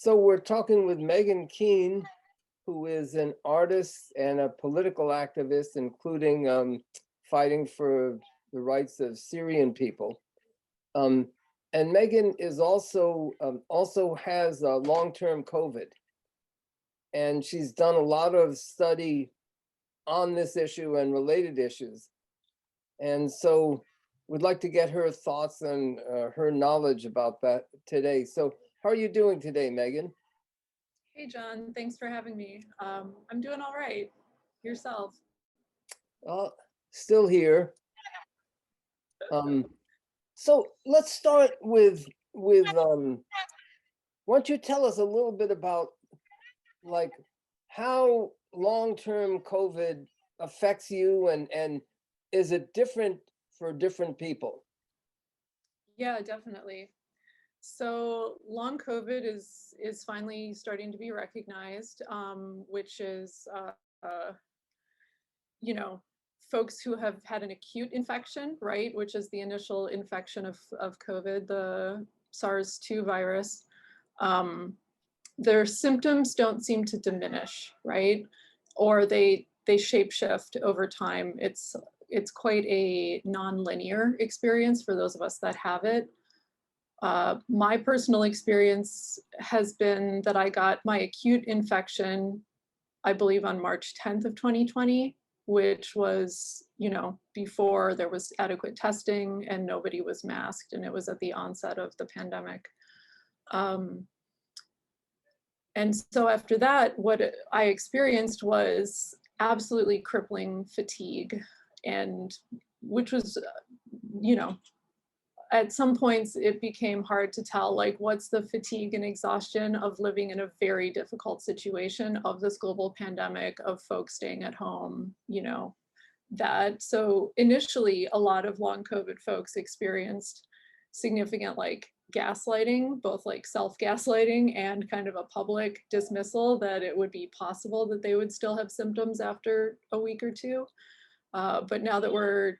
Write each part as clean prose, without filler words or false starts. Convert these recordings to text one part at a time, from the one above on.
So we're talking with Meghan Keane, who is an artist and a political activist, including fighting for the rights of Syrian people. Um, and Meghan is also has long-term COVID, and she's done a lot of study on this issue and related issues. And so we'd like to get her thoughts and her knowledge about that today. So how are you doing today, Meghan? Hey, John, thanks for having me. I'm doing all right. Yourself? Uh, Still here. So let's start with why don't you tell us a little bit about like how long-term COVID affects you and is it different for different people? Yeah, definitely. So long COVID is finally starting to be recognized, which is uh, you know, folks who have had an acute infection, right, which is the initial infection of COVID, the SARS-2 virus. Um, their symptoms don't seem to diminish, right? Or they shapeshift over time. It's quite a non-linear experience for those of us that have it. My personal experience has been that I got my acute infection, I believe, on March 10th of 2020, which was, before there was adequate testing and nobody was masked, and it was at the onset of the pandemic. And so after that, what I experienced was absolutely crippling fatigue, and which was, at some points it became hard to tell, like, what's the fatigue and exhaustion of living in a very difficult situation of this global pandemic, of folks staying at home, that. So initially, a lot of long COVID folks experienced significant gaslighting, both self-gaslighting and kind of a public dismissal that it would be possible that they would still have symptoms after a week or two. But now that we're,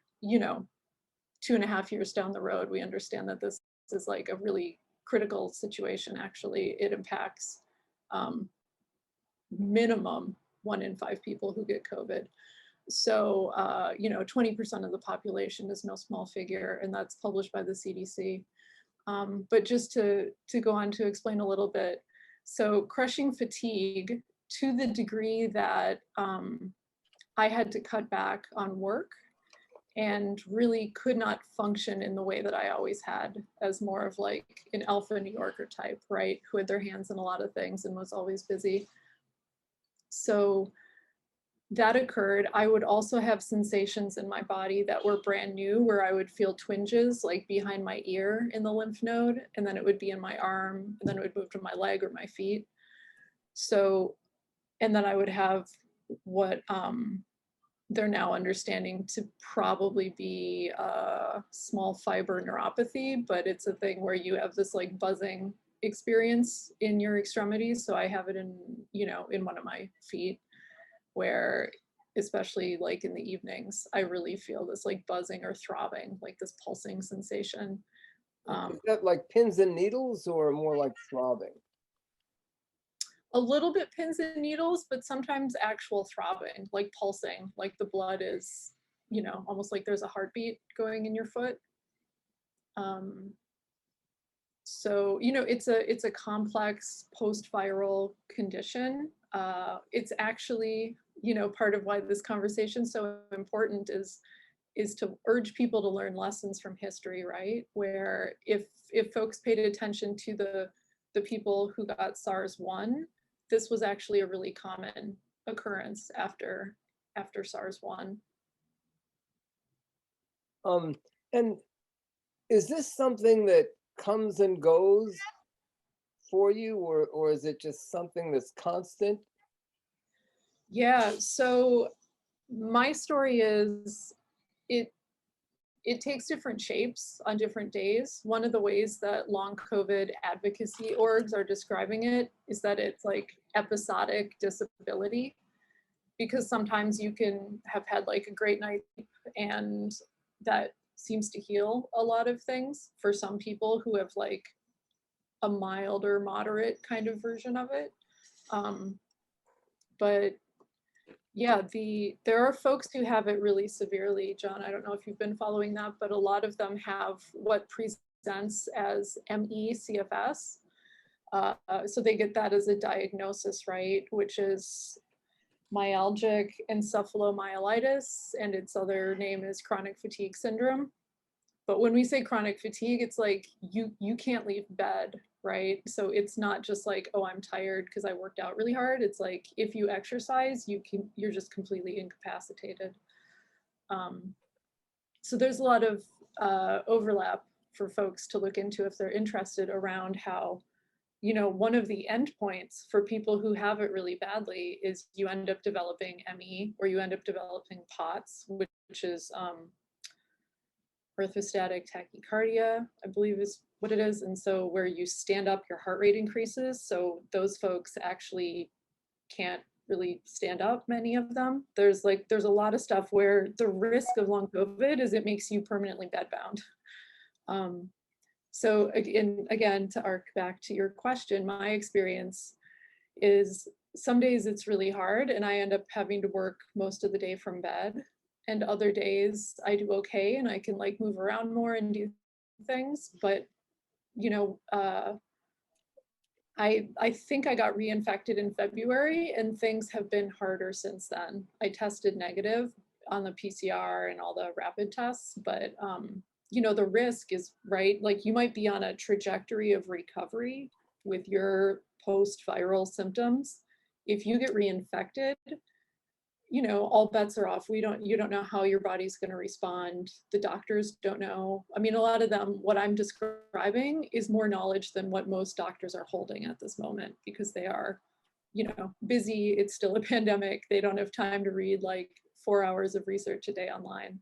2.5 years down the road, we understand that this is a really critical situation. Actually, it impacts minimum 1 in 5 people who get COVID. So, 20% of the population is no small figure, and that's published by the CDC. But just to go on to explain a little bit, so crushing fatigue to the degree that I had to cut back on work and really could not function in the way that I always had, as more of an alpha New Yorker type, right? Who had their hands in a lot of things and was always busy. So that occurred. I would also have sensations in my body that were brand new, where I would feel twinges behind my ear in the lymph node, and then it would be in my arm, and then it would move to my leg or my feet. So, and then I would have what they're now understanding to probably be a small fiber neuropathy, but it's a thing where you have this buzzing experience in your extremities. So I have it in, in one of my feet, where especially in the evenings, I really feel this buzzing or throbbing, this pulsing sensation. Is that like pins and needles or more like throbbing? A little bit pins and needles, but sometimes actual throbbing, pulsing, the blood is, almost like there's a heartbeat going in your foot. So, it's a complex post-viral condition. It's actually, part of why this conversation is so important is to urge people to learn lessons from history, right? Where if folks paid attention to the people who got SARS-1, this was actually a really common occurrence after SARS-1. And is this something that comes and goes for you, or is it just something that's constant? Yeah, so my story is it takes different shapes on different days. One of the ways that long COVID advocacy orgs are describing it is that it's episodic disability, because sometimes you can have had a great night and that seems to heal a lot of things. For some people who have a mild or moderate kind of version of it. But yeah, there are folks who have it really severely, John. I don't know if you've been following that, but a lot of them have what presents as ME/CFS. So they get that as a diagnosis, right? Which is myalgic encephalomyelitis, and its other name is chronic fatigue syndrome. But when we say chronic fatigue, it's like you can't leave bed, right? So it's not just like, oh, I'm tired because I worked out really hard. It's like if you exercise, you're just completely incapacitated. So there's a lot of overlap for folks to look into if they're interested around how, you know, one of the endpoints for people who have it really badly is you end up developing ME, or you end up developing POTS, which is orthostatic tachycardia, I believe is what it is. And so where you stand up, your heart rate increases. So those folks actually can't really stand up, many of them. There's a lot of stuff where the risk of long COVID is it makes you permanently bedbound. So again, to arc back to your question, my experience is some days it's really hard and I end up having to work most of the day from bed. And other days I do okay and I can like move around more and do things. But, you know, I think I got reinfected in February and things have been harder since then. I tested negative on the PCR and all the rapid tests, but you know, the risk is right. Like you might be on a trajectory of recovery with your post-viral symptoms. If you get reinfected, you know, all bets are off. You don't know how your body's going to respond. The doctors don't know. I mean, a lot of them, what I'm describing is more knowledge than what most doctors are holding at this moment because they are, you know, busy. It's still a pandemic. They don't have time to read like 4 hours of research a day online.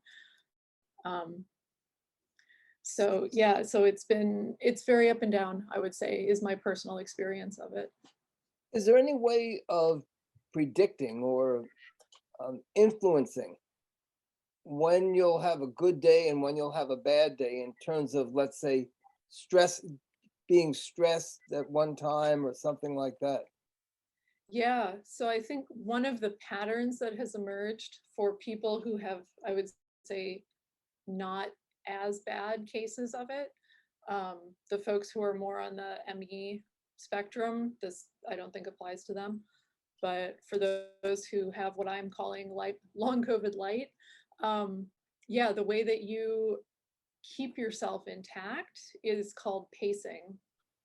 So yeah, so it's very up and down, I would say, is my personal experience of it. Is there any way of predicting or influencing when you'll have a good day and when you'll have a bad day in terms of, let's say, being stressed at one time or something like that? Yeah, so I think one of the patterns that has emerged for people who have, I would say, not as bad cases of it, the folks who are more on the ME spectrum, this I don't think applies to them. But for those who have what I'm calling long COVID light, yeah, the way that you keep yourself intact is called pacing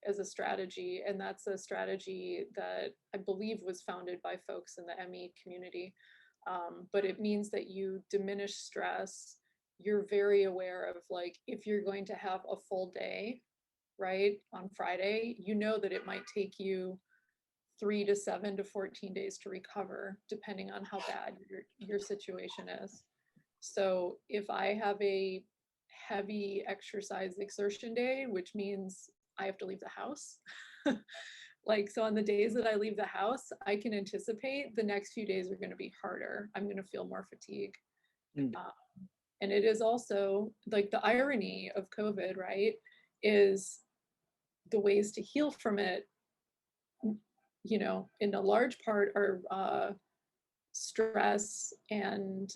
as a strategy. And that's a strategy that I believe was founded by folks in the ME community. But it means that you diminish stress. You're very aware of like, if you're going to have a full day, right, on Friday, you know that it might take you 3 to 7 to 14 days to recover, depending on how bad your situation is. So if I have a heavy exercise exertion day, which means I have to leave the house, like, so on the days that I leave the house, I can anticipate the next few days are going to be harder. I'm going to feel more fatigue. And it is also like the irony of COVID, right, is the ways to heal from it, you know, in a large part are stress and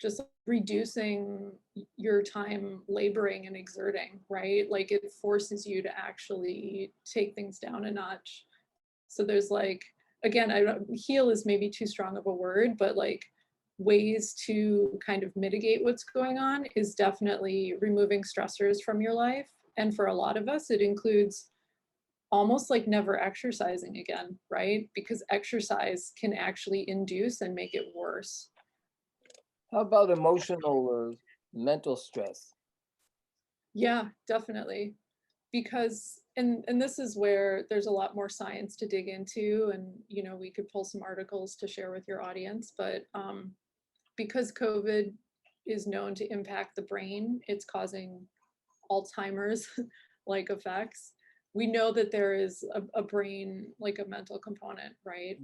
just reducing your time laboring and exerting, right? Like it forces you to actually take things down a notch. So there's like, again, heal is maybe too strong of a word, but like ways to kind of mitigate what's going on is definitely removing stressors from your life. And for a lot of us, it includes almost like never exercising again, right? Because exercise can actually induce and make it worse. How about emotional or mental stress? Yeah, definitely. Because and this is where there's a lot more science to dig into, and you know, we could pull some articles to share with your audience, but because COVID is known to impact the brain, it's causing Alzheimer's like effects. We know that there is a brain, like a mental component, right?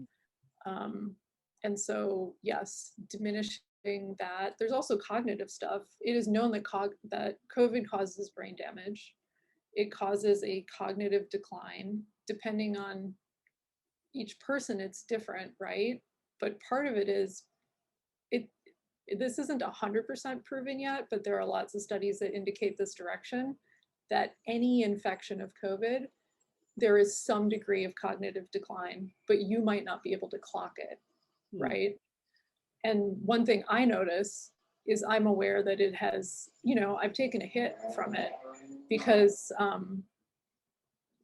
And so, yes, diminishing that. There's also cognitive stuff. It is known that that COVID causes brain damage. it causes a cognitive decline. Depending on each person, it's different, right? But part of it is, this isn't 100% proven yet, but there are lots of studies that indicate this direction, that any infection of COVID, there is some degree of cognitive decline, but you might not be able to clock it, right? And one thing I notice is I'm aware that it has, I've taken a hit from it because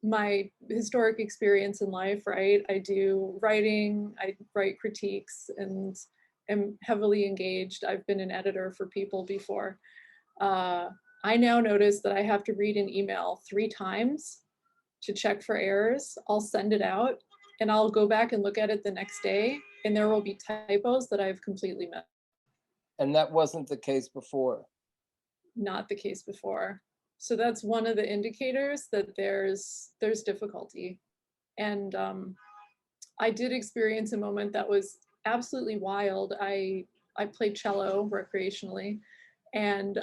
my historic experience in life, right? I do writing, I write critiques, and am heavily engaged. I've been an editor for People before. I now notice that I have to read an email 3 times to check for errors. I'll send it out and I'll go back and look at it the next day, and there will be typos that I've completely missed. And that wasn't the case before. Not the case before. So that's one of the indicators that there's difficulty. And I did experience a moment that was absolutely wild. I played cello recreationally, and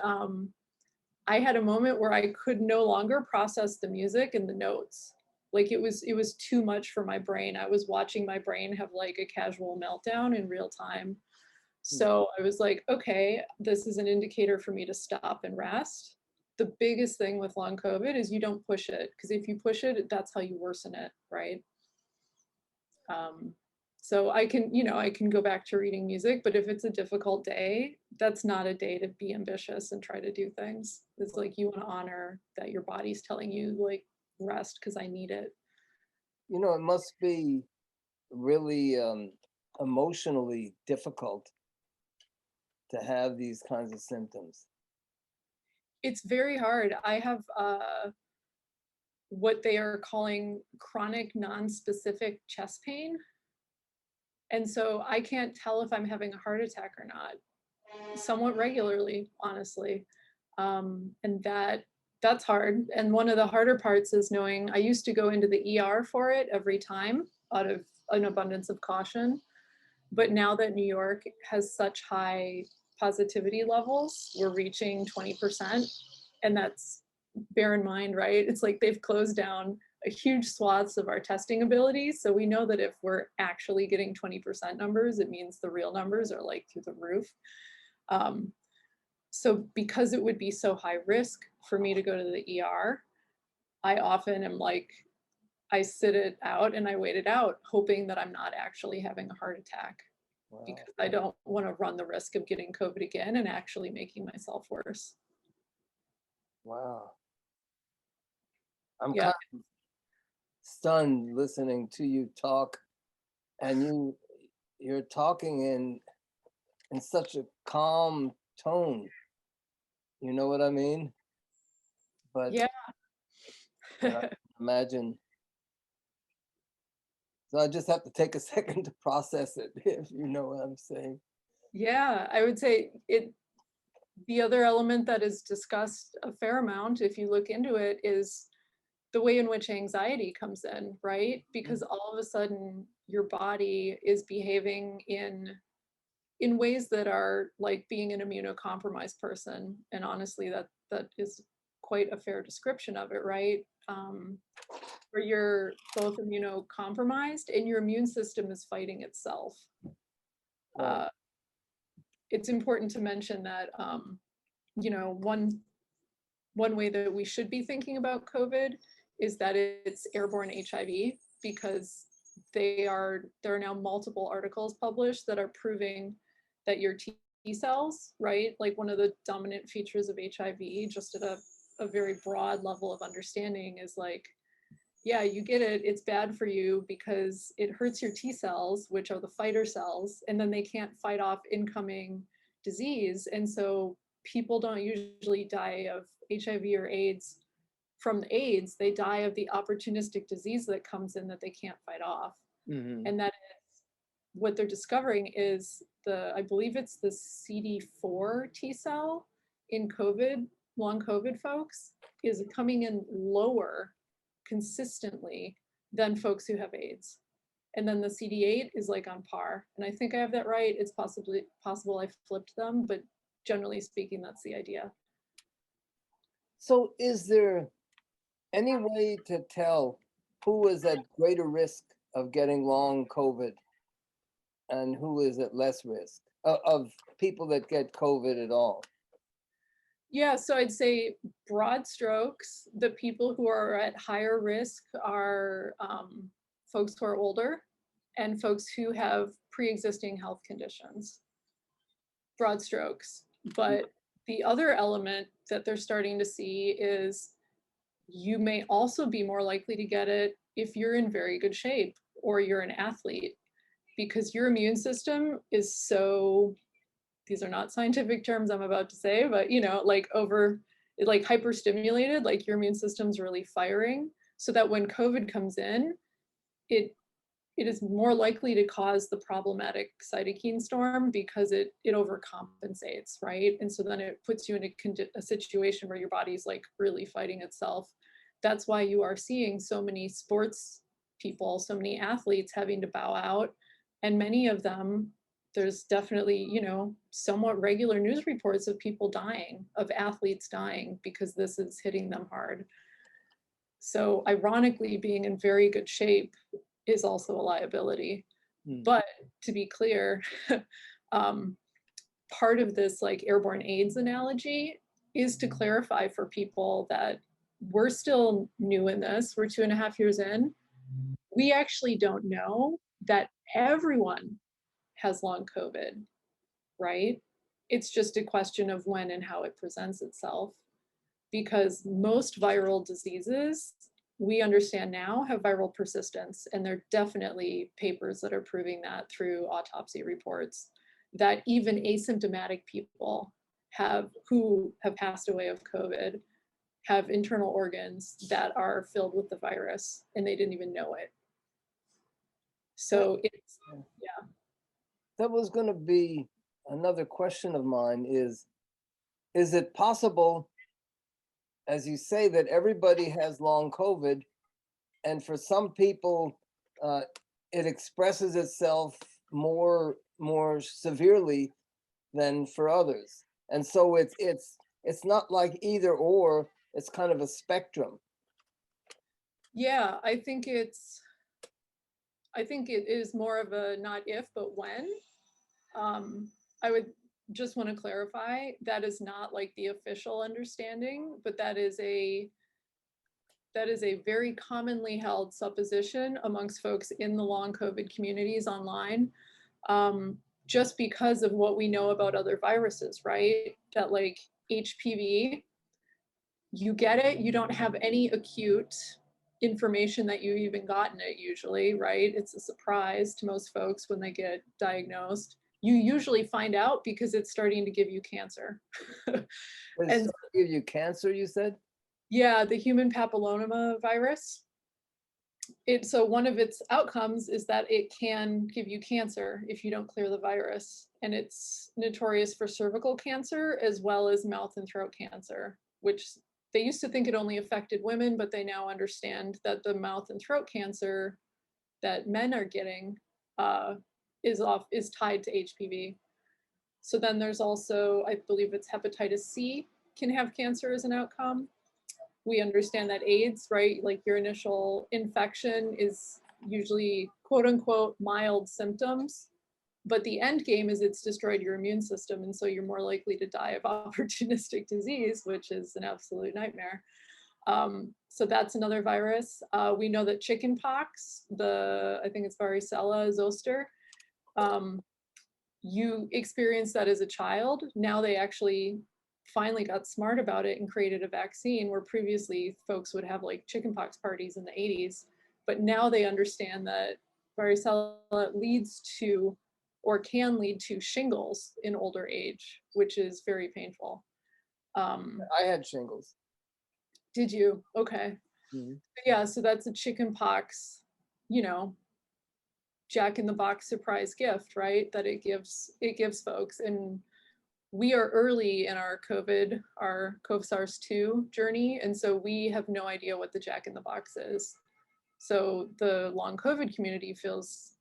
I had a moment where I could no longer process the music and the notes. Like it was too much for my brain. I was watching my brain have like a casual meltdown in real time. So I was like, okay, this is an indicator for me to stop and rest. The biggest thing with long COVID is you don't push it, because if you push it, that's how you worsen it, right? So I can go back to reading music, but if it's a difficult day, that's not a day to be ambitious and try to do things. It's like you want to honor that your body's telling you like rest because I need it. It must be really emotionally difficult to have these kinds of symptoms. It's very hard. I have what they are calling chronic non-specific chest pain. And so I can't tell if I'm having a heart attack or not, somewhat regularly, honestly. And that's hard. And one of the harder parts is knowing I used to go into the ER for it every time out of an abundance of caution. But now that New York has such high positivity levels, we're reaching 20%. And that's, bear in mind, right? It's like they've closed down a huge swaths of our testing abilities. So we know that if we're actually getting 20% numbers, it means the real numbers are like through the roof. So because it would be so high risk for me to go to the ER, I often am like, I sit it out and I wait it out, hoping that I'm not actually having a heart attack. Wow. Because I don't want to run the risk of getting COVID again and actually making myself worse. Wow. I'm kind of stunned listening to you talk, and you're talking in such a calm tone. You know what I mean? But yeah. I imagine. So I just have to take a second to process it, if you know what I'm saying. Yeah, I would say the other element that is discussed a fair amount, if you look into it, is the way in which anxiety comes in, right? Because all of a sudden your body is behaving in ways that are like being an immunocompromised person. And honestly, that is quite a fair description of it, right? Where you're both immunocompromised and your immune system is fighting itself. Right. It's important to mention that, one way that we should be thinking about COVID is that it's airborne HIV, because there are now multiple articles published that are proving that your T cells, right, like one of the dominant features of HIV, just at a very broad level of understanding, is like, yeah, you get it, it's bad for you because it hurts your T cells, which are the fighter cells, and then they can't fight off incoming disease. And so people don't usually die of HIV or AIDS from the AIDS, they die of the opportunistic disease that comes in that they can't fight off. Mm-hmm. And that is what they're discovering is I believe it's the CD4 T cell in COVID, long COVID folks, is coming in lower consistently than folks who have AIDS. And then the CD8 is like on par. And I think I have that right. It's possible I flipped them, but generally speaking, that's the idea. So is there any way to tell who is at greater risk of getting long COVID and who is at less risk of people that get COVID at all? Yeah, so I'd say broad strokes, the people who are at higher risk are folks who are older and folks who have pre-existing health conditions. Broad strokes. But the other element that they're starting to see is you may also be more likely to get it if you're in very good shape or you're an athlete, because your immune system is so, these are not scientific terms I'm about to say, but like hyperstimulated, like your immune system's really firing, so that when COVID comes in, it is more likely to cause the problematic cytokine storm because it overcompensates, right? And so then it puts you in a situation where your body's like really fighting itself. That's why you are seeing so many sports people, so many athletes having to bow out, and many of them, there's definitely, somewhat regular news reports of people dying, of athletes dying because this is hitting them hard. So ironically, being in very good shape is also a liability. But to be clear, part of this like airborne AIDS analogy is to clarify for people that we're still new in this. We're 2.5 years in. We actually don't know that everyone has long COVID, right? It's just a question of when and how it presents itself. Because most viral diseases, we understand now, have viral persistence, and there are definitely papers that are proving that through autopsy reports, that even asymptomatic people who have passed away of COVID have internal organs that are filled with the virus and they didn't even know it. So it's, yeah. That was going to be another question of mine is it possible, as you say, that everybody has long COVID, and for some people, it expresses itself more severely than for others, and so it's not like either or. It's kind of a spectrum. Yeah, I think it is more of a not if, but when. I would just want to clarify, that is not like the official understanding, but that is a very commonly held supposition amongst folks in the long COVID communities online, just because of what we know about other viruses, right? That like HPV, you get it, you don't have any acute information that you've even gotten it usually, right? It's a surprise to most folks when they get diagnosed. You usually find out because it's starting to give you cancer. And give you cancer, you said? Yeah, the human papilloma virus. So one of its outcomes is that it can give you cancer if you don't clear the virus. And it's notorious for cervical cancer as well as mouth and throat cancer, which they used to think it only affected women, but they now understand that the mouth and throat cancer that men are getting is tied to HPV. So then there's also, I believe it's hepatitis C can have cancer as an outcome. We understand that AIDS, right, like your initial infection is usually quote unquote mild symptoms, but the end game is it's destroyed your immune system, and so you're more likely to die of opportunistic disease, which is an absolute nightmare. So that's another virus. We know that chickenpox, I think it's varicella zoster, you experienced that as a child. Now they actually finally got smart about it and created a vaccine, where previously folks would have like chickenpox parties in the 80s. But now they understand that varicella leads to or can lead to shingles in older age, which is very painful. I had shingles. Did you? Okay. Mm-hmm. Yeah, so that's a chickenpox, Jack in the Box surprise gift, right? That it gives folks. And we are early in our CoV-SARS-2 journey, and so we have no idea what the Jack in the Box is. So the long COVID community feels,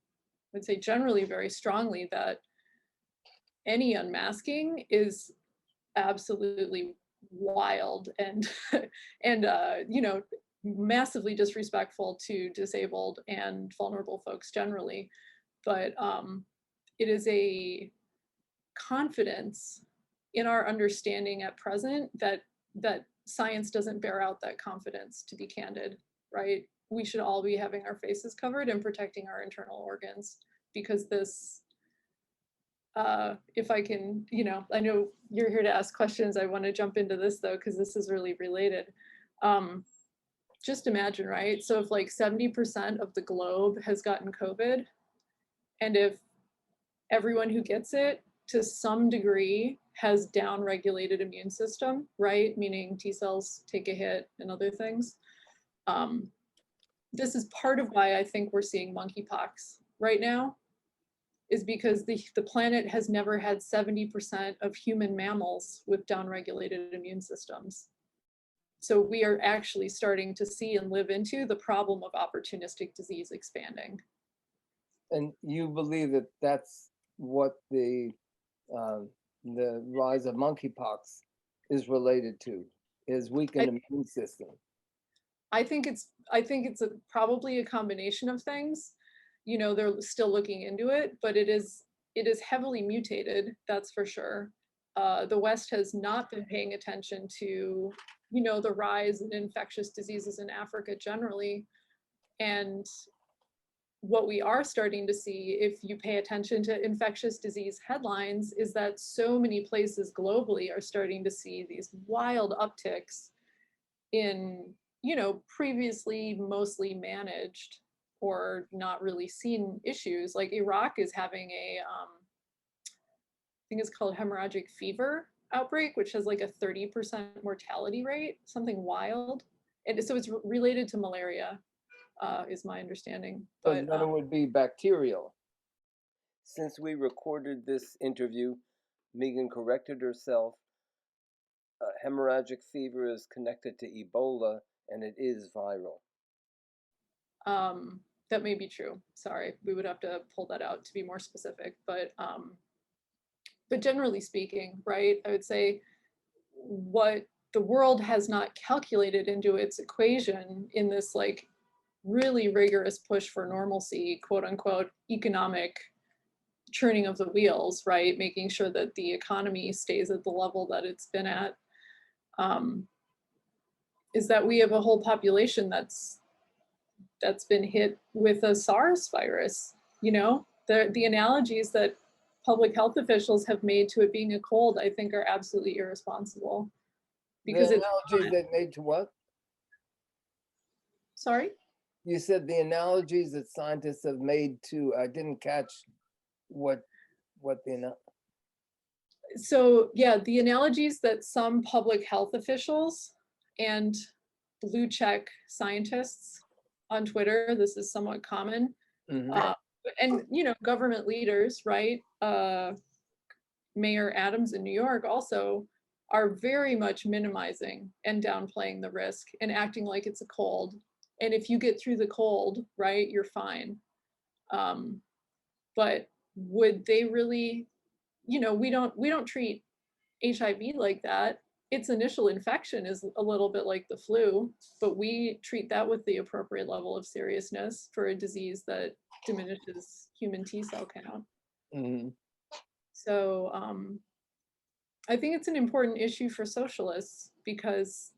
I'd say generally very strongly, that any unmasking is absolutely wild and massively disrespectful to disabled and vulnerable folks generally. But it is a confidence in our understanding at present that science doesn't bear out that confidence, to be candid, right? We should all be having our faces covered and protecting our internal organs, because this, if I can, I know you're here to ask questions. I want to jump into this though, because this is really related. Just imagine, right? So if like 70% of the globe has gotten COVID, and if everyone who gets it to some degree has down-regulated immune system, right? Meaning T cells take a hit and other things. This is part of why I think we're seeing monkeypox right now, is because the planet has never had 70% of human mammals with down-regulated immune systems. So we are actually starting to see and live into the problem of opportunistic disease expanding. And you believe that that's what the rise of monkeypox is related to, is weakened immune system? I think it's probably a combination of things. They're still looking into it, but it is heavily mutated, that's for sure. The West has not been paying attention to, the rise in infectious diseases in Africa generally. And what we are starting to see, if you pay attention to infectious disease headlines, is that so many places globally are starting to see these wild upticks in, previously mostly managed or not really seen issues. Like Iraq is having a, I think it's called hemorrhagic fever outbreak, which has like a 30% mortality rate, something wild. And so it's related to malaria, is my understanding. But then it would be bacterial. Since we recorded this interview, Meghan corrected herself. Hemorrhagic fever is connected to Ebola, and it is viral. That may be true. Sorry, we would have to pull that out to be more specific. But generally speaking, right, I would say what the world has not calculated into its equation in this like really rigorous push for normalcy, quote unquote, economic churning of the wheels, right, making sure that the economy stays at the level that it's been at, is that we have a whole population that's been hit with a SARS virus. The analogies that public health officials have made to it being a cold, I think, are absolutely irresponsible. Because the analogies they made to what? Sorry? You said the analogies that scientists have made to, I didn't catch what the So yeah, the analogies that some public health officials and blue check scientists on Twitter, this is somewhat common, and government leaders, right? Mayor Adams in New York also are very much minimizing and downplaying the risk and acting like it's a cold. And if you get through the cold, right, you're fine. But would they really, we don't treat HIV like that. Its initial infection is a little bit like the flu, but we treat that with the appropriate level of seriousness for a disease that diminishes human T cell count. So I think it's an important issue for socialists because,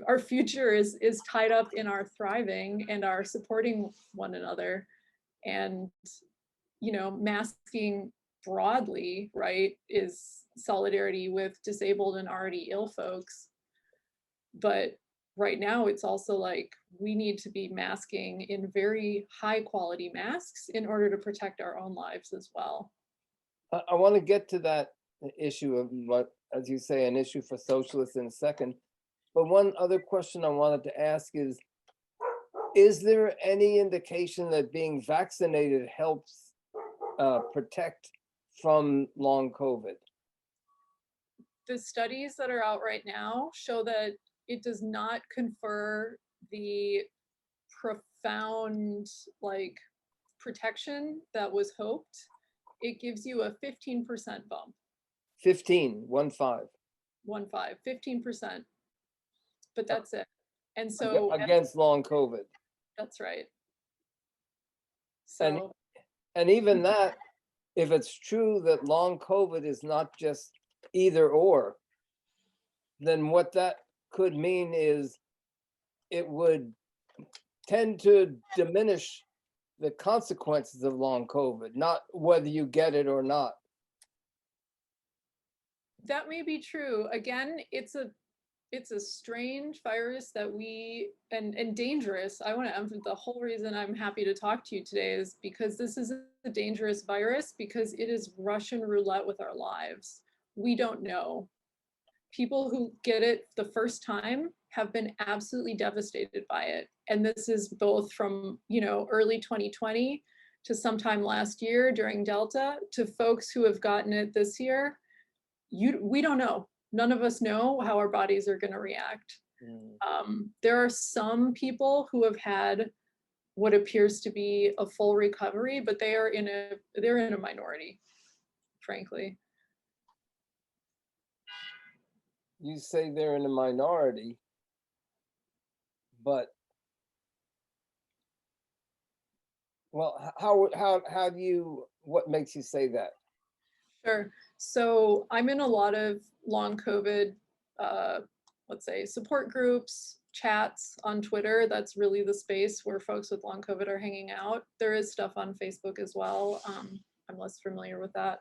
our future is tied up in our thriving and our supporting one another, and masking broadly, right, is solidarity with disabled and already ill folks. But right now it's also like we need to be masking in very high quality masks in order to protect our own lives as well. I want to get to that issue of what, as you say, an issue for socialists in a second. But one other question I wanted to ask is there any indication that being vaccinated helps protect from long COVID? The studies that are out right now show that it does not confer the profound protection that was hoped. It gives you a 15% bump. 15%. 15%. But that's it. And so against long COVID. that's right. And, So and even that, if it's true that long COVID is not just either or, then what that could mean is it would tend to diminish the consequences of long COVID, not whether you get it or not. that may be true. Again, it's a strange virus that and dangerous. I want to emphasize, the whole reason I'm happy to talk to you today is because this is a dangerous virus, because it is Russian roulette with our lives. We don't know. People who get it the first time have been absolutely devastated by it. And this is both from, early 2020 to sometime last year during Delta, to folks who have gotten it this year. We don't know. None of us know how our bodies are going to react. There are some people who have had what appears to be a full recovery, but they're in a minority, frankly. You say they're in a minority, but well, how do you, what makes you say that? Sure. So I'm in a lot of long COVID, let's say, support groups, chats on Twitter. That's really the space where folks with long COVID are hanging out. There is stuff on Facebook as well. I'm less familiar with that.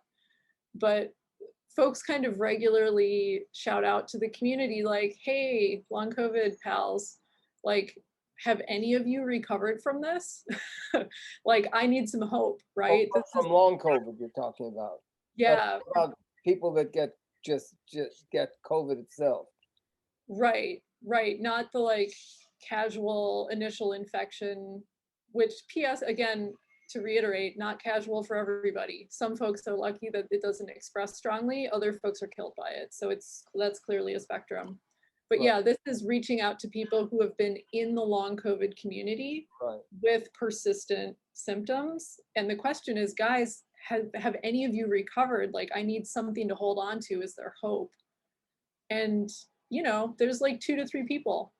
But folks kind of regularly shout out to the community like, hey, long COVID pals, like, have any of you recovered from this? Like, I need some hope, right? From long COVID you're talking about. Yeah. About people that just get COVID itself. Right. Not the like casual initial infection, which PS, again, to reiterate, not casual for everybody. Some folks are lucky that it doesn't express strongly. Other folks are killed by it. So that's clearly a spectrum. But Right. yeah, this is reaching out to people who have been in the long COVID community with persistent symptoms. And the question is, guys, have any of you recovered? Like, I need something to hold on to. Is there hope? And, there's like 2 to 3 people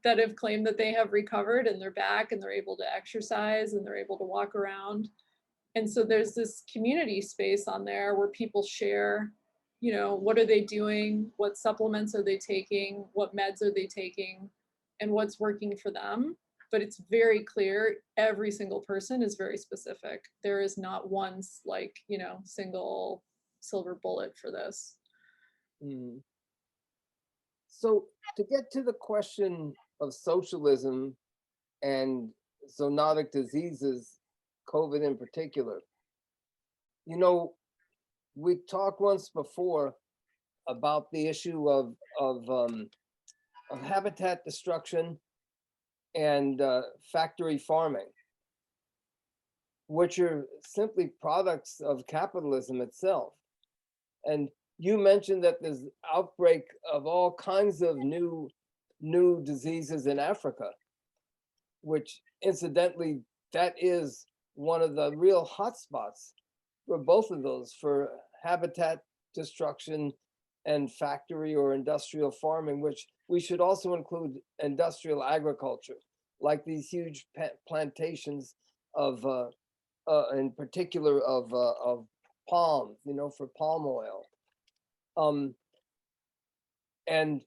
that have claimed that they have recovered and they're back and they're able to exercise and they're able to walk around. And so there's this community space on there where people share, what are they doing? What supplements are they taking? What meds are they taking? And what's working for them? But it's very clear every single person is very specific. There is not one single silver bullet for this. Mm. So to get to the question of socialism and zoonotic diseases, COVID in particular, we talked once before about the issue of habitat destruction and factory farming, which are simply products of capitalism itself. And you mentioned that there's outbreak of all kinds of new diseases in Africa, which incidentally, that is one of the real hotspots for both of those, for habitat destruction and factory or industrial farming, which we should also include industrial agriculture, like these huge plantations of, in particular of palm, for palm oil. And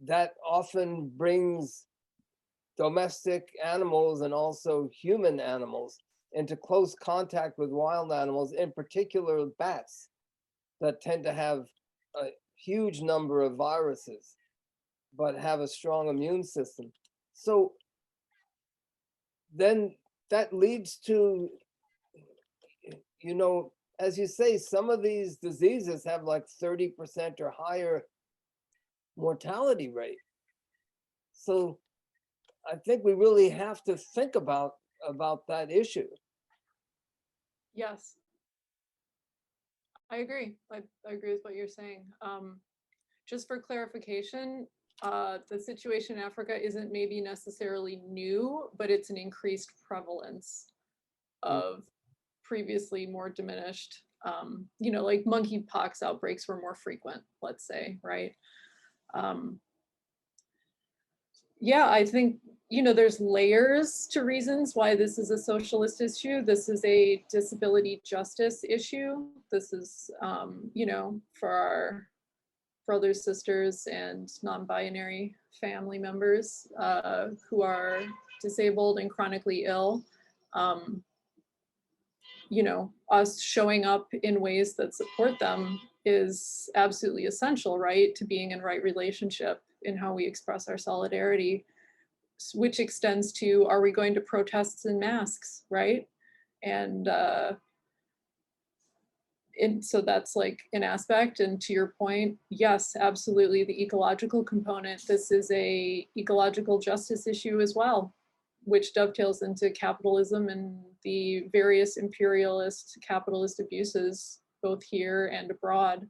that often brings domestic animals and also human animals into close contact with wild animals, in particular bats, that tend to have a huge number of viruses, but have a strong immune system. So then that leads to, as you say, some of these diseases have like 30% or higher mortality rate. So I think we really have to think about that issue. Yes, I agree. I agree with what you're saying. Just for clarification, the situation in Africa isn't maybe necessarily new, but it's an increased prevalence of previously more diminished, like monkeypox outbreaks were more frequent, let's say, right? Yeah, I think, there's layers to reasons why this is a socialist issue. This is a disability justice issue. This is, for our brothers, sisters, and non-binary family members who are disabled and chronically ill. Um, us showing up in ways that support them is absolutely essential, right, to being in right relationship in how we express our solidarity, which extends to, are we going to protests in masks, right? And so that's like an aspect. And to your point, yes, absolutely, the ecological component. This is a ecological justice issue as well, which dovetails into capitalism and the various imperialist capitalist abuses, both here and abroad.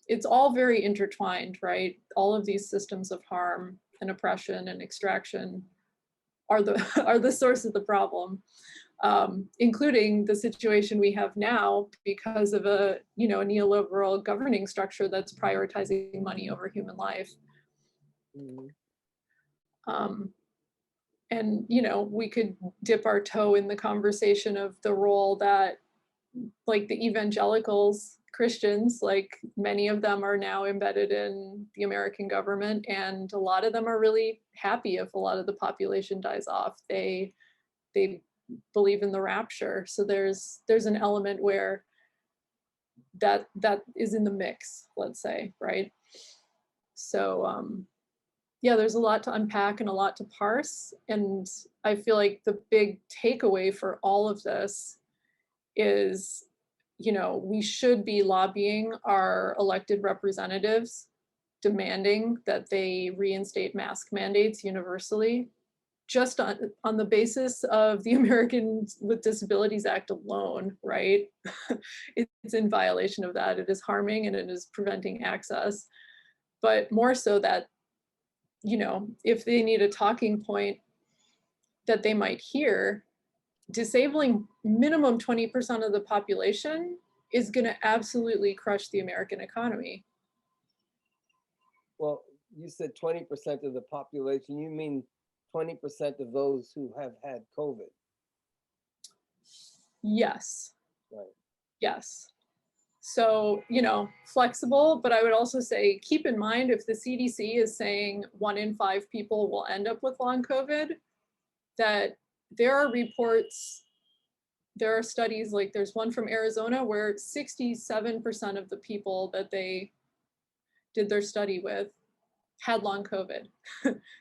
It's all very intertwined, right? All of these systems of harm and oppression and extraction are the are the source of the problem, including the situation we have now because of a neoliberal governing structure that's prioritizing money over human life. Mhm. Um, and we could dip our toe in the conversation of the role that, like, the evangelicals, Christians, like many of them are now embedded in the American government, and a lot of them are really happy if a lot of the population dies off. They believe in the rapture. So there's an element where that is in the mix, let's say, right? So yeah, there's a lot to unpack and a lot to parse. And I feel like the big takeaway for all of this is, we should be lobbying our elected representatives, demanding that they reinstate mask mandates universally, just on the basis of the Americans with Disabilities Act alone, right? It's in violation of that. It is harming and it is preventing access. But more so that, if they need a talking point that they might hear, disabling minimum 20% of the population is going to absolutely crush the American economy. Well, you said 20% of the population. You mean 20% of those who have had COVID, Yes. right? Yes. So, flexible, but I would also say keep in mind, if the CDC is saying 1 in 5 people will end up with long COVID, that there are reports, there are studies, like there's one from Arizona where 67% of the people that they did their study with had long COVID.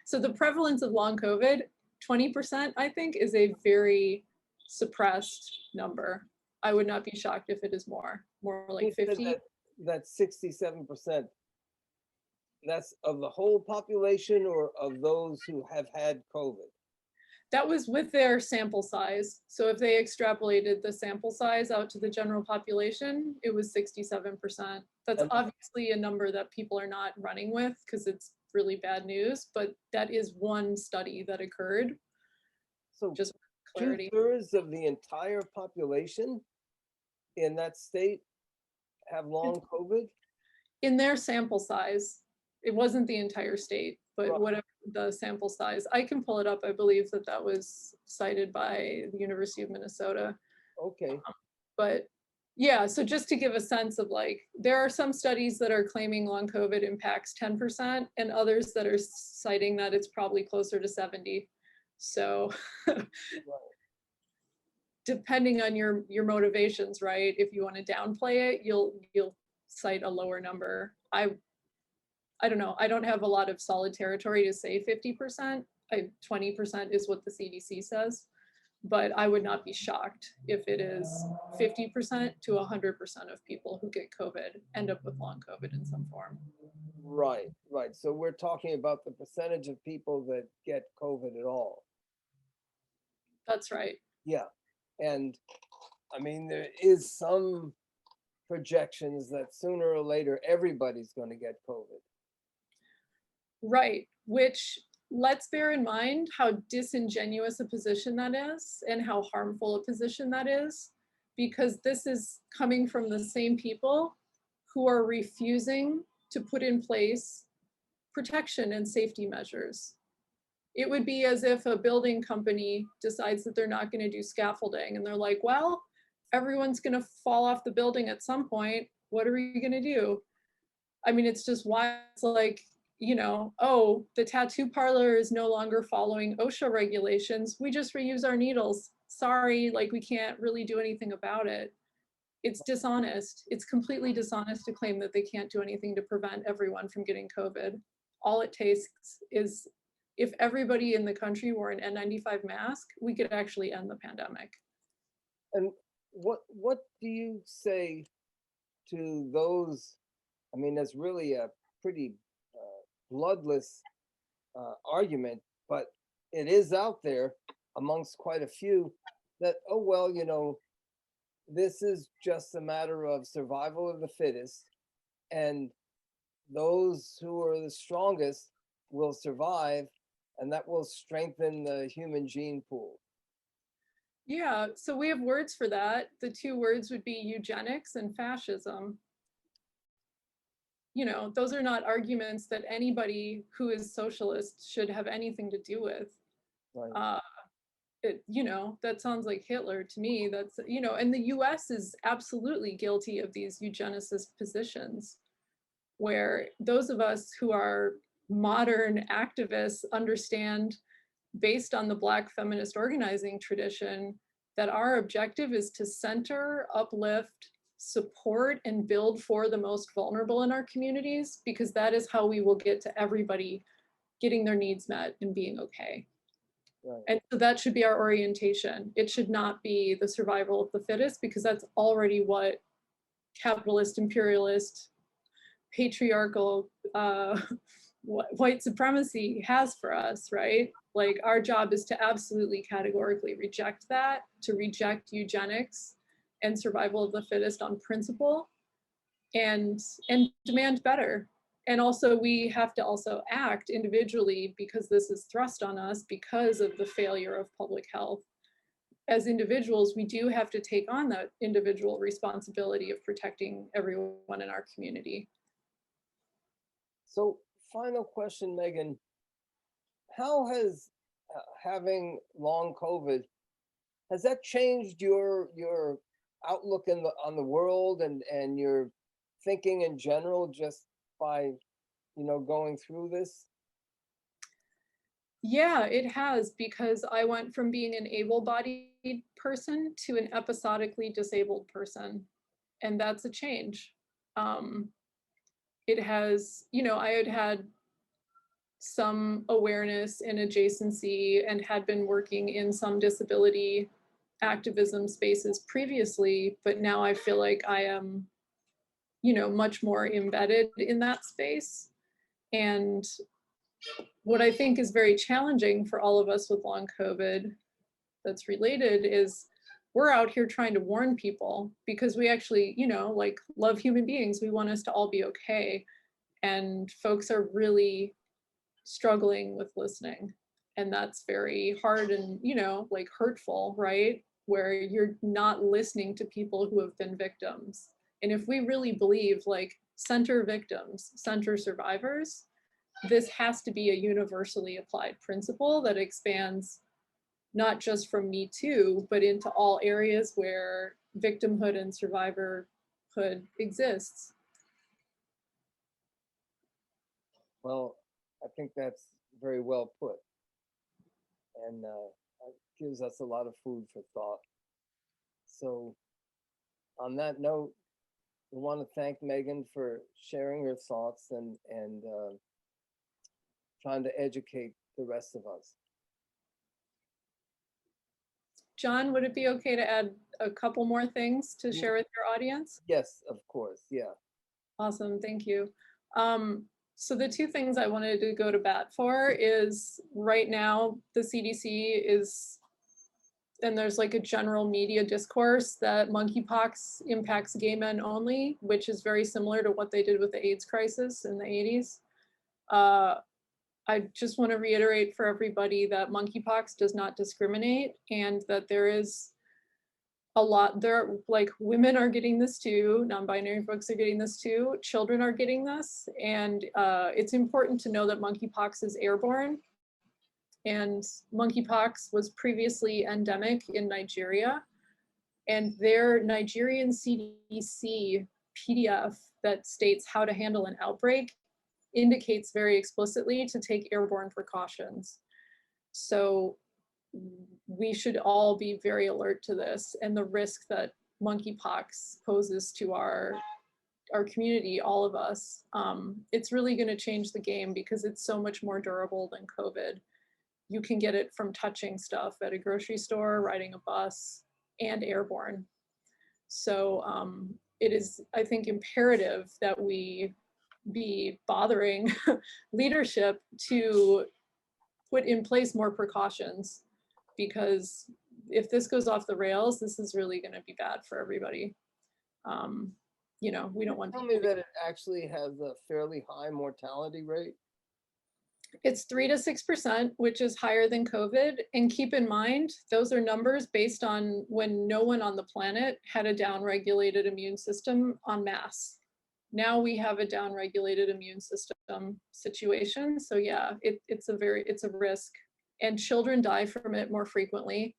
So the prevalence of long COVID, 20%, I think, is a very suppressed number. I would not be shocked if it is more like You said 50. that 67%, that's of the whole population or of those who have had COVID? That was with their sample size. So if they extrapolated the sample size out to the general population, it was 67%. That's And obviously a number that people are not running with because it's really bad news, but that is one study that occurred, so just for clarity. 2/3 of the entire population in that state have long COVID? In their sample size, it wasn't the entire state, but Right. whatever the sample size, I can pull it up. I believe that was cited by the University of Minnesota. Okay. But yeah, so just to give a sense of, like, there are some studies that are claiming long COVID impacts 10% and others that are citing that it's probably closer to 70. So Right. depending on your motivations, right? If you want to downplay it, you'll cite a lower number. I don't know. I don't have a lot of solid territory to say 50%. 20% is what the CDC says, but I would not be shocked if it is 50% to 100% of people who get COVID end up with long COVID in some form. Right, right. So we're talking about the percentage of people that get COVID at all. That's right. Yeah. And I mean, there is some projections that sooner or later everybody's going to get COVID. Right, which, let's bear in mind how disingenuous a position that is and how harmful a position that is, because this is coming from the same people who are refusing to put in place protection and safety measures. It would be as if a building company decides that they're not going to do scaffolding, and they're like, well, everyone's going to fall off the building at some point. What are we going to do? I mean, it's just why it's like, you know, oh, the tattoo parlor is no longer following OSHA regulations. We just reuse our needles. Sorry, like we can't really do anything about it. It's dishonest. It's completely dishonest to claim that they can't do anything to prevent everyone from getting COVID. All it takes is if everybody in the country wore an N95 mask, we could actually end the pandemic. And what do you say to those? I mean, that's really a pretty bloodless argument, but it is out there amongst quite a few that, oh, well, you know, this is just a matter of survival of the fittest, and those who are the strongest will survive, and that will strengthen the human gene pool. Yeah, so we have words for that. The two words would be eugenics and fascism. You know, those are not arguments that anybody who is socialist should have anything to do with. Right. You know, that sounds like Hitler to me. That's, you know, and the US is absolutely guilty of these eugenicist positions, where those of us who are modern activists understand, based on the Black feminist organizing tradition, that our objective is to center, uplift, support, and build for the most vulnerable in our communities, because that is how we will get to everybody getting their needs met and being okay. Right. And so that should be our orientation. It should not be the survival of the fittest, because that's already what capitalist, imperialist, patriarchal, white supremacy has for us, right? Like our job is to absolutely categorically reject that, to reject eugenics and survival of the fittest on principle, and demand better. And also we have to also act individually, because this is thrust on us because of the failure of public health. As individuals, we do have to take on that individual responsibility of protecting everyone in our community. So, final question, Megan. How has having long COVID, has that changed your outlook on the world and your thinking in general, just by, you know, going through this? Yeah, it has, because I went from being an able-bodied person to an episodically disabled person, and that's a change. It has, you know, I had had some awareness and adjacency and had been working in some disability activism spaces previously, but now I feel like I am, you know, much more embedded in that space. And what I think is very challenging for all of us with long COVID that's related is we're out here trying to warn people, because we actually, you know, like love human beings. We want us to all be okay. And folks are really struggling with listening. And that's very hard and, you know, like hurtful, right? Where you're not listening to people who have been victims. And if we really believe like center victims, center survivors, this has to be a universally applied principle that expands not just from Me Too, but into all areas where victimhood and survivorhood exists. Well, I think that's very well put, and gives us a lot of food for thought. So, on that note, we want to thank Megan for sharing her thoughts and trying to educate the rest of us. John, would it be okay to add a couple more things to share with your audience? Yes, of course. Yeah. Awesome, thank you. So the two things I wanted to go to bat for is, right now the CDC is, and there's like a general media discourse that monkeypox impacts gay men only, which is very similar to what they did with the AIDS crisis in the 80s. I just want to reiterate for everybody that monkeypox does not discriminate, and that there is a lot, there, like, women are getting this too, non-binary folks are getting this too, children are getting this, and it's important to know that monkeypox is airborne, and monkeypox was previously endemic in Nigeria, and their Nigerian CDC PDF that states how to handle an outbreak indicates very explicitly to take airborne precautions. So we should all be very alert to this and the risk that monkeypox poses to our community, all of us. It's really going to change the game because it's so much more durable than COVID. You can get it from touching stuff at a grocery store, riding a bus, and airborne. So it is, I think, imperative that we be bothering leadership to put in place more precautions, because if this goes off the rails, this is really going to be bad for everybody. You know, we don't want Tell me that it actually has a fairly high mortality rate. It's 3 to 6%, which is higher than COVID. And keep in mind, those are numbers based on when no one on the planet had a downregulated immune system en masse. Now we have a downregulated immune system situation. So yeah, it's a risk. And children die from it more frequently,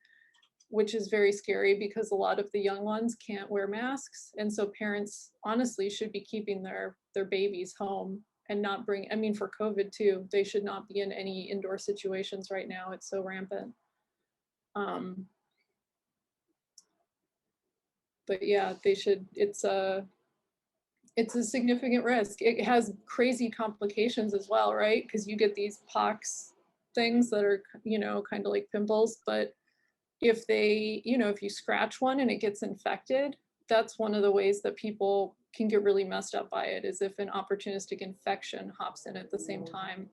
which is very scary because a lot of the young ones can't wear masks. And so parents honestly should be keeping their babies home and not bring, I mean, for COVID too, they should not be in any indoor situations right now. It's so rampant. But yeah, they should, it's a significant risk. It has crazy complications as well, right? Because you get these pox things that are, you know, kind of like pimples, but if they, you know, if you scratch one and it gets infected, that's one of the ways that people can get really messed up by it, is if an opportunistic infection hops in at the same time.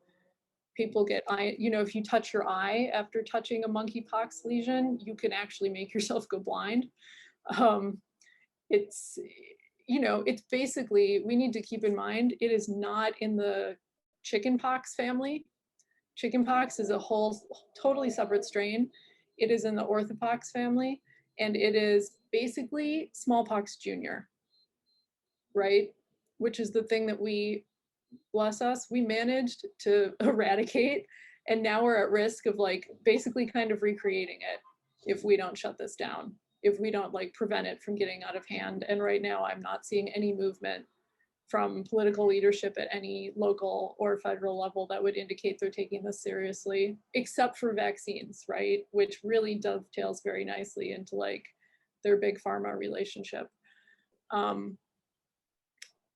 People get eye, you know, if you touch your eye after touching a monkeypox lesion, you can actually make yourself go blind. It's, you know, it's basically, we need to keep in mind, it is not in the chickenpox family. Chickenpox is a whole totally separate strain. It is in the orthopox family, and it is basically smallpox junior, right? Which is the thing that we, bless us, we managed to eradicate, and now we're at risk of like basically kind of recreating it if we don't shut this down, if we don't like prevent it from getting out of hand. And right now I'm not seeing any movement from political leadership at any local or federal level that would indicate they're taking this seriously, except for vaccines, right? Which really dovetails very nicely into like their big pharma relationship.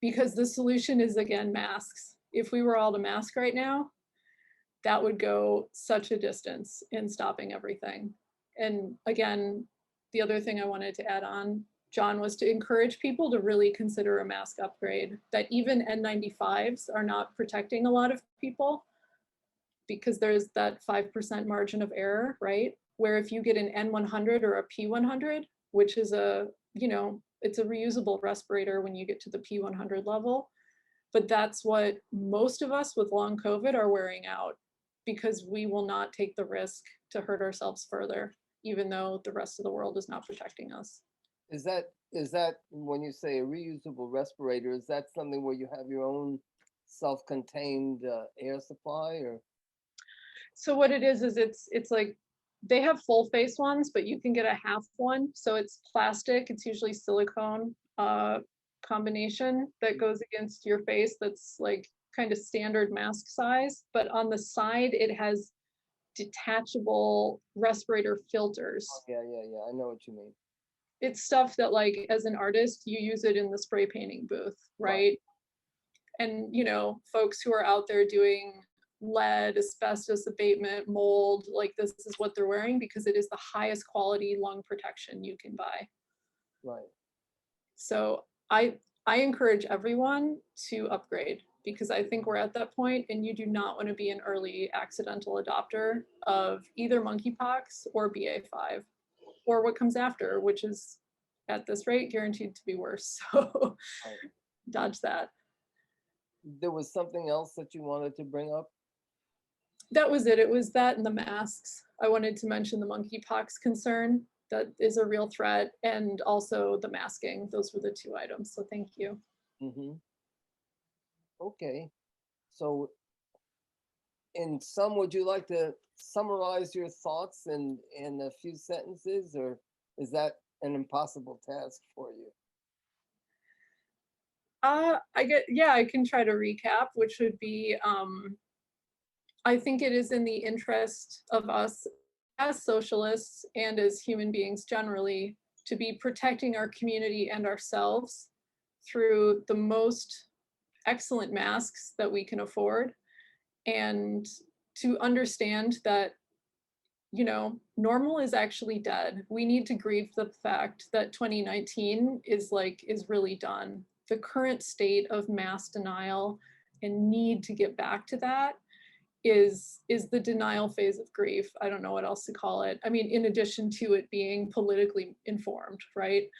Because the solution is, again, masks. If we were all to mask right now, that would go such a distance in stopping everything. And again, the other thing I wanted to add on, John, was to encourage people to really consider a mask upgrade, that even N95s are not protecting a lot of people because there's that 5% margin of error, right? Where if you get an N100 or a P100, which is a, you know, it's a reusable respirator when you get to the P100 level, but that's what most of us with long COVID are wearing out, because we will not take the risk to hurt ourselves further, even though the rest of the world is not protecting us. Is that when you say a reusable respirator, is that something where you have your own self-contained air supply, or? So what it is it's like, they have full face ones, but you can get a half one. So it's plastic, it's usually silicone combination that goes against your face, that's like kind of standard mask size, but on the side it has detachable respirator filters. Oh, yeah, I know what you mean. It's stuff that, like, as an artist, you use it in the spray painting booth, right? And, you know, folks who are out there doing lead, asbestos abatement, mold, like, this is what they're wearing because it is the highest quality lung protection you can buy. Right. So I encourage everyone to upgrade, because I think we're at that point and you do not want to be an early accidental adopter of either monkeypox or BA5 or what comes after, which is at this rate guaranteed to be worse. So Right. dodge that. There was something else that you wanted to bring up? That was it. It was that and the masks. I wanted to mention the monkeypox concern. that is a real threat, and also the masking. Those were the two items. So thank you. Okay. So in sum, would you like to summarize your thoughts in a few sentences, or is that an impossible task for you? I can try to recap, which would be, I think it is in the interest of us as socialists and as human beings generally to be protecting our community and ourselves through the most excellent masks that we can afford, and to understand that, you know, normal is actually dead. We need to grieve the fact that 2019 is really done. The current state of mass denial and need to get back to that is the denial phase of grief. I don't know what else to call it. I mean, in addition to it being politically informed, right?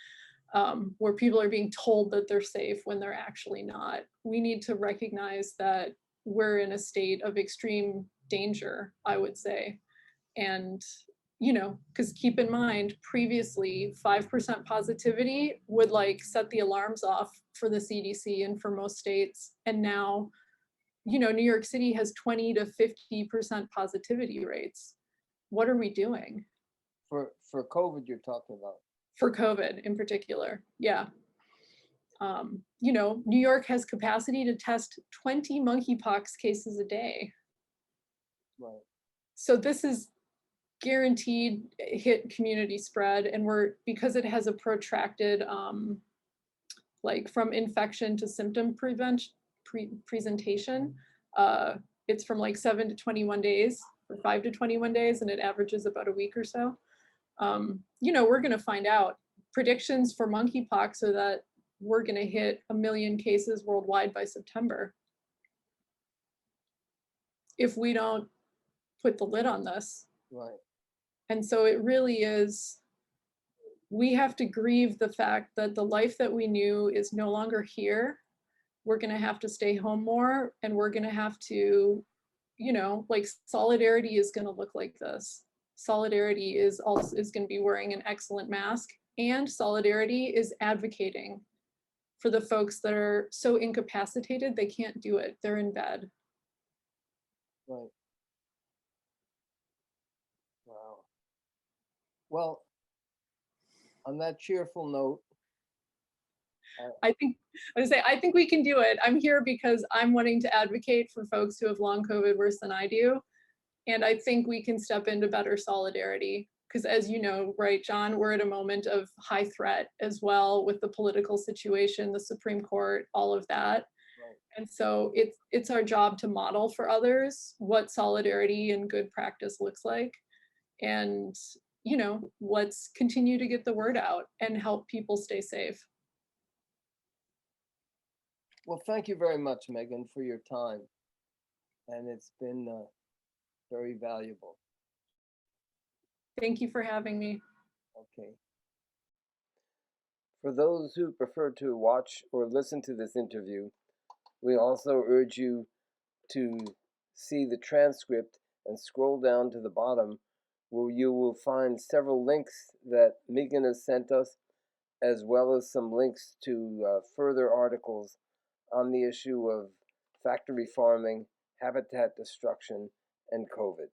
Where people are being told that they're safe when they're actually not. We need to recognize that we're in a state of extreme danger, I would say. And, you know, because keep in mind, previously 5% positivity would like set the alarms off for the CDC and for most states. And now, you know, New York City has 20 to 50% positivity rates. What are we doing? For COVID, you're talking about. For COVID in particular, yeah. You know, New York has capacity to test 20 monkeypox cases a day. Right. So this is guaranteed hit community spread, and because it has a protracted, like from infection to symptom presentation, it's from like 7 to 21 days or 5 to 21 days, and it averages about a week or so. You know, we're going to find out. Predictions for monkeypox are that we're going to hit 1 million cases worldwide by September if we don't put the lid on this. Right. And so it really is, we have to grieve the fact that the life that we knew is no longer here. We're going to have to stay home more, and we're going to have to, you know, like solidarity is going to look like this. Solidarity is going to be wearing an excellent mask, and solidarity is advocating for the folks that are so incapacitated they can't do it. They're in bed. Right. Wow. Well, on that cheerful note, I think we can do it. I'm here because I'm wanting to advocate for folks who have long COVID worse than I do. And I think we can step into better solidarity. Because as you know, right, John, we're at a moment of high threat as well with the political situation, the Supreme Court, all of that. right. And so it's our job to model for others what solidarity and good practice looks like. And, you know, let's continue to get the word out and help people stay safe. Well, thank you very much, Megan, for your time. And it's been very valuable. Thank you for having me. Okay. For those who prefer to watch or listen to this interview, we also urge you to see the transcript and scroll down to the bottom, where you will find several links that Meghan has sent us, as well as some links to further articles on the issue of factory farming, habitat destruction, and COVID.